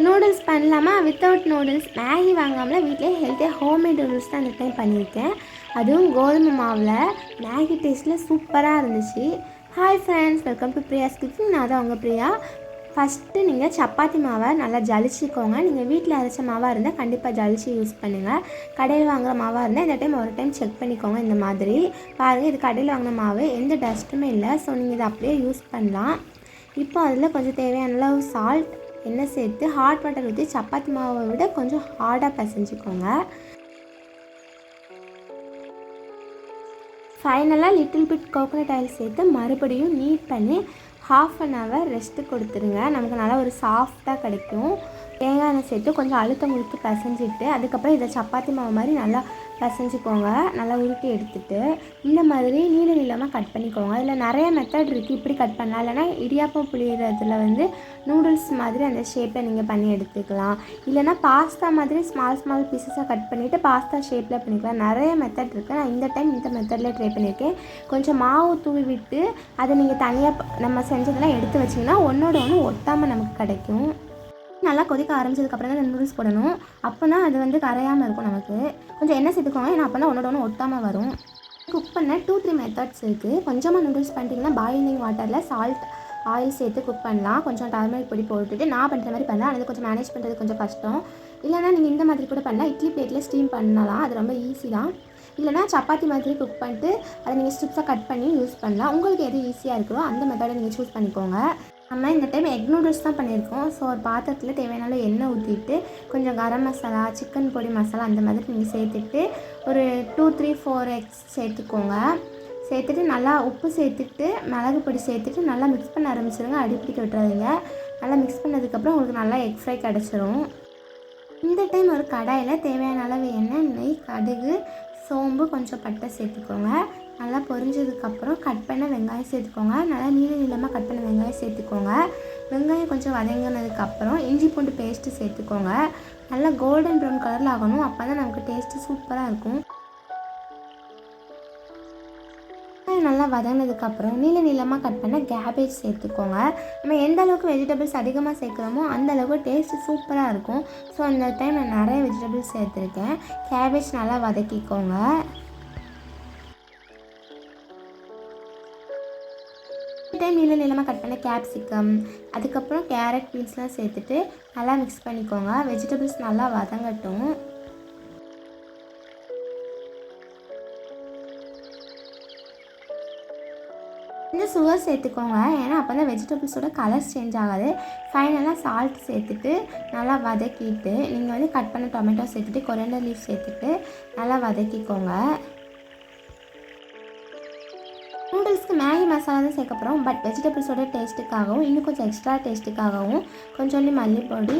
Noodles பண்ணலாமா? Without noodles Maggi வாங்காமல் வீட்டிலே ஹெல்த்தியாக ஹோம்மேட் நூடுல்ஸ் தான் இந்த டைம் பண்ணியிருக்கேன். அதுவும் கோதுமை மாவில் மேகி டேஸ்ட்டில் சூப்பராக இருந்துச்சு. Hi friends, welcome to Priya's kitchen. நான் தான் உங்கள் பிரியா. ஃபஸ்ட்டு நீங்கள் சப்பாத்தி மாவை நல்லா ஜலிச்சிக்கோங்க. நீங்கள் வீட்டில் அரைச்ச மாவாக இருந்தால் கண்டிப்பாக ஜலிச்சு யூஸ் பண்ணுங்கள். கடையில் வாங்குகிற மாவாக இருந்தால் இந்த டைம் ஒரு டைம் செக் பண்ணிக்கோங்க. இந்த மாதிரி பாருங்கள், இது கடையில் வாங்கின மாவு, எந்த டஸ்ட்டுமே இல்லை. ஸோ நீங்கள் இதை அப்படியே யூஸ் பண்ணலாம். இப்போ அதில் கொஞ்சம் தேவையான அளவு சால்ட், எண்ணெய் சேர்த்து ஹாட் வாட்டர் ஊற்றி சப்பாத்தி மாவை விட கொஞ்சம் ஹார்டாக பிசைஞ்சிக்கோங்க. ஃபைனலாக லிட்டில் பிட் கோகோனட் ஆயில் சேர்த்து மறுபடியும் நீட் பண்ணி ½ அன் ஹவர் ரெஸ்ட்டு கொடுத்துருங்க. நமக்கு நல்லா ஒரு சாஃப்டாக கிடைக்கும். தேங்காய் எண்ணெய் சேர்த்து கொஞ்சம் அழுத்தம் கொடுத்து பிசைஞ்சிட்டு அதுக்கப்புறம் இதை சப்பாத்தி மாவு மாதிரி நல்லா பிசைஞ்சிக்கோங்க. நல்லா உருட்டி எடுத்துகிட்டு இந்த மாதிரி நீள நீளமாக கட் பண்ணிக்கோங்க. இதில் நிறைய மெத்தட் இருக்குது. இப்படி கட் பண்ணலாம். இல்லைனா இடியாப்பம் புளியறதுல நூடுல்ஸ் மாதிரி அந்த ஷேப்பில் நீங்கள் பண்ணி எடுத்துக்கலாம். இல்லைனா பாஸ்தா மாதிரி ஸ்மால் பீசஸாக கட் பண்ணிவிட்டு பாஸ்தா ஷேப்பில் பண்ணிக்கலாம். நிறைய மெத்தட் இருக்குது. நான் இந்த டைம் இந்த மெத்தடில் ட்ரை பண்ணியிருக்கேன். கொஞ்சம் மாவு தூவி விட்டு அதை நீங்கள் தனியாக நம்ம செஞ்சதெல்லாம் எடுத்து வச்சிங்கன்னா ஒன்றோட ஒன்று ஒட்டாமல் நமக்கு கிடைக்கும். நல்லா கொதிக்க ஆரம்பிச்சதுக்கப்புறம் தான் நூடுல்ஸ் போடணும். அப்போ தான் அது கரையாமல் இருக்கும். நமக்கு கொஞ்சம் எண்ணெய் சேர்த்துக்கோங்க. ஏன்னா அப்போ தான் ஒன்றோட ஒன்று ஒட்டாமல் வரும். குக் பண்ண 2-3 மெத்தட்ஸ் இருக்குது. கொஞ்சமாக நூடுல்ஸ் பண்ணிட்டீங்கன்னா பாயிலிங் வாட்டரில் சால்ட், ஆயில் சேர்த்து குக் பண்ணலாம். கொஞ்சம் டர்மரிக் பொடி போட்டுட்டு நான் பண்ணுற மாதிரி பண்ணலாம். அது கொஞ்சம் மேனேஜ் பண்ணுறது கொஞ்சம் கஷ்டம். இல்லைனா நீங்கள் இந்த மாதிரி கூட பண்ணலாம். இட்லி பிளேட்டில் ஸ்டீம் பண்ணலாம். அது ரொம்ப ஈஸி தான். இல்லைனா சப்பாத்தி மாதிரி குக் பண்ணிட்டு அதை நீங்கள் ஸ்ட்ரிப்ஸாக கட் பண்ணி யூஸ் பண்ணலாம். உங்களுக்கு எது ஈஸியாக இருக்கோ அந்த மெத்தடை நீங்கள் சூஸ் பண்ணிக்கோங்க. நம்ம இந்த டைம் எக் நூடுல்ஸ் தான் பண்ணியிருக்கோம். ஸோ ஒரு பாத்திரத்தில் தேவையான எண்ணெய் ஊற்றிட்டு கொஞ்சம் கரம் மசாலா, சிக்கன் பொடி மசாலா அந்த மாதிரி நீங்கள் சேர்த்துட்டு ஒரு 2-3-4 எக்ஸ் சேர்த்துக்கோங்க. சேர்த்துட்டு நல்லா உப்பு சேர்த்துட்டு மிளகு பொடி சேர்த்துட்டு நல்லா மிக்ஸ் பண்ண ஆரம்பிச்சிடுங்க. அடிப்பிடிக்க விட்டுறாதீங்க. நல்லா மிக்ஸ் பண்ணதுக்கப்புறம் உங்களுக்கு நல்லா எக் ஃப்ரை கிடச்சிரும். இந்த டைம் ஒரு கடாயில் தேவையான அளவு எண்ணெய், நெய், கடுகு, சோம்பு, கொஞ்சம் பட்டை சேர்த்துக்கோங்க. நல்லா பொரிஞ்சதுக்கப்புறம் கட் பண்ண வெங்காயம் சேர்த்துக்கோங்க. நல்லா நீளமாக கட் பண்ண வெங்காயம் சேர்த்துக்கோங்க. வெங்காயம் கொஞ்சம் வதங்கினதுக்கப்புறம் இஞ்சி பூண்டு பேஸ்ட்டு சேர்த்துக்கோங்க. நல்லா கோல்டன் ப்ரௌன் கலரில் ஆகணும். அப்போ தான் நமக்கு டேஸ்ட்டு சூப்பராக இருக்கும். நல்லா வதங்கினதுக்கப்புறம் நீளமாக கட் பண்ண கேபேஜ் சேர்த்துக்கோங்க. நம்ம எந்த அளவுக்கு வெஜிடபிள்ஸ் அதிகமாக சேர்க்குறோமோ அந்த அளவுக்கு டேஸ்ட்டு சூப்பராக இருக்கும். ஸோ அந்த டைம் நான் நிறைய வெஜிடபிள்ஸ் சேர்த்துருக்கேன். கேபேஜ் நல்லா வதக்கிக்கோங்க. டைம் நீளமாக கட் பண்ண கேப்சிகம், அதுக்கப்புறம் கேரட், பீன்ஸ்லாம் சேர்த்துட்டு நல்லா மிக்ஸ் பண்ணிக்கோங்க. வெஜிடபிள்ஸ் நல்லா வதங்கட்டும். இந்த சுகர் சேர்த்துக்கோங்க. ஏன்னா அப்போ தான் வெஜிடபிள்ஸோட கலர்ஸ் சேஞ்ச் ஆகாது. ஃபைனலாக சால்ட் சேர்த்துட்டு நல்லா வதக்கிட்டு நீங்கள் கட் பண்ண டொமேட்டோ சேர்த்துட்டு கொரியாண்டர் லீஃப் சேர்த்துட்டு நல்லா வதக்கிக்கோங்க. நூடுல்ஸ்க்கு மேகி மசாலா தான் சேர்க்க போகிறோம். பட் வெஜிடபிள்ஸோட டேஸ்ட்டுக்காகவும் இன்னும் கொஞ்சம் எக்ஸ்ட்ரா டேஸ்ட்டுக்காகவும் கொஞ்சோண்டு மல்லிப்பொடி,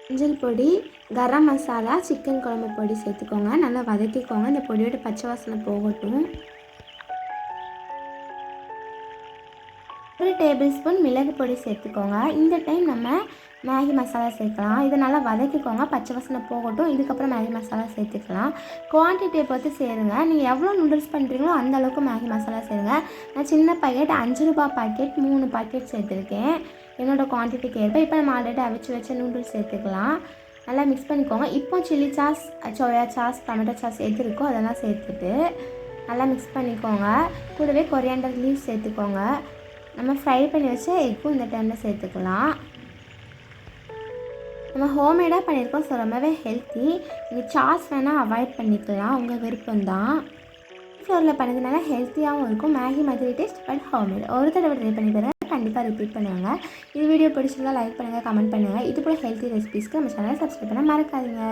மஞ்சள் பொடி, கரம் மசாலா, சிக்கன் குழம்பு பொடி சேர்த்துக்கோங்க. நல்லா வதக்கிக்கோங்க. இந்த பொடியோட பச்சை வாசனை போகட்டும். 1 டேபிள் ஸ்பூன் மிளகு பொடி சேர்த்துக்கோங்க. இந்த டைம் நம்ம மேகி மசாலா சேர்க்கலாம். இதை நல்லா வதக்கிக்கோங்க. பச்சை வாசனை போகட்டும். இதுக்கப்புறம் மேகி மசாலா சேர்த்துக்கலாம். குவான்டிட்டியை பொறுத்து சேருங்க. நீங்கள் எவ்வளோ நூடுல்ஸ் பண்ணுறீங்களோ அந்த அளவுக்கு மேகி மசாலா சேருங்க. நான் சின்ன பாக்கெட் ₹5 பாக்கெட் 3 பாக்கெட் சேர்த்துருக்கேன். என்னோடய குவான்டிட்டிக்கு ஏற்ப. இப்போ நம்ம ஆல்ரெடி அவிச்சு வச்ச நூடுல்ஸ் சேர்த்துக்கலாம். நல்லா மிக்ஸ் பண்ணிக்கோங்க. இப்போ chilli sauce, soya sauce, tomato sauce எது இருக்கோ அதெல்லாம் சேர்த்துட்டு நல்லா மிக்ஸ் பண்ணிக்கோங்க. கூடவே கொரியாண்டர் லீவ் சேர்த்துக்கோங்க. நம்ம ஃப்ரை பண்ணி வச்ச எக்கும் இந்த டைமில் சேர்த்துக்கலாம். நம்ம ஹோம்மேடாக பண்ணியிருக்கோம். ஸோ ரொம்பவே ஹெல்த்தி. நீங்கள் சாஸ் வேணால் அவாய்ட் பண்ணிக்கலாம். உங்கள் விருப்பம்தான். ஃப்ளோரில் பண்ணதுனால ஹெல்த்தியாகவும் இருக்கும். மேகி மாதிரி டேஸ்ட், பட் ஹோம்மேட். ஒரு தடவை ட்ரை பண்ணி பாருங்கள். கண்டிப்பாக ரிப்பீட் பண்ணுவாங்க. இது வீடியோ பிடிச்சிருந்தா லைக் பண்ணுங்கள், கமெண்ட் பண்ணுங்கள். இது போல் ஹெல்த்தி ரெசிபீஸ்க்கு நம்ம சேனலை சப்ஸ்கிரைப் பண்ண மறக்காதீங்க.